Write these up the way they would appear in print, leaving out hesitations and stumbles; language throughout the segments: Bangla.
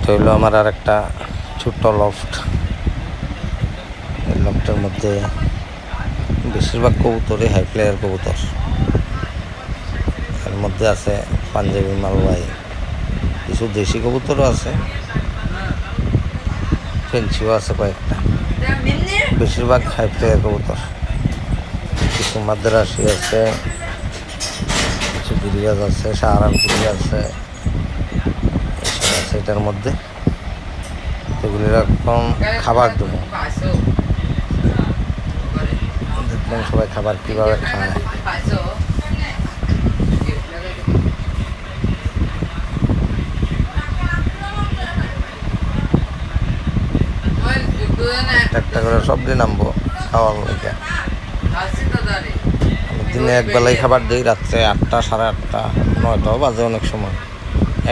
এটা হইলো আমার আর একটা ছোট্ট লফট। এই লফটের মধ্যে বেশিরভাগ কবুতরই হাই ফ্লায়ার কবুতর। এর মধ্যে আছে পাঞ্জাবি মালবাই, কিছু দেশি কবুতরও আছে, ফেন্সিও আছে কয়েকটা। বেশিরভাগ হাই ফ্লায়ার কবুতর। কিছু মাদ্রাসি আছে, কিছু গিরিবাজ আছে, সাহারানপুরি আছে, এসব আছে এটার মধ্যে। এগুলির এখন খাবার দেবো, দেখবেন সবাই খাবার কীভাবে খায়। একটা করে সবজি নামবো খাওয়ার লেগে। আমি দিনে একবেলাই খাবার দিই, রাত্রে 8টা, 8:30, 9টাও বাজে অনেক সময়।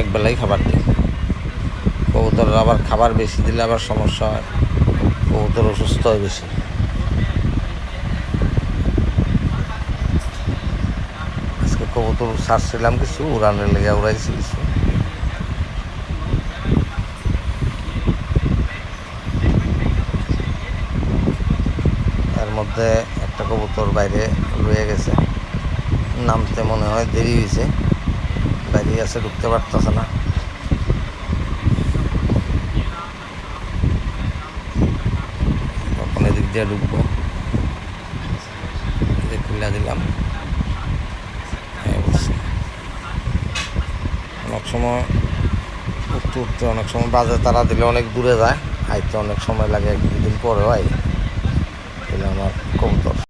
একবেলাই খাবার দিই। কবুতর আবার খাবার বেশি দিলে আবার সমস্যা হয়, কবুতর অসুস্থ হয় বেশি। আজকে কবুতর ছাড়ছিলাম কিছু, উড়ানের লেগে উড়াইছি কিছু। এর মধ্যে একটা কবুতর বাইরে রয়ে গেছে, নামতে মনে হয় দেরি হয়েছে, বাইরে আছে, ঢুকতে পারতেছে না। তখন এদিক দিয়ে ঢুকবো, খুলে দিলাম। অনেক সময় উঠতে উঠতে অনেক সময় বাজে তারা দিলে অনেক দূরে যায়, আইতে অনেক সময় লাগে, 1-2 দিন পরেও আই। আমার কবুতর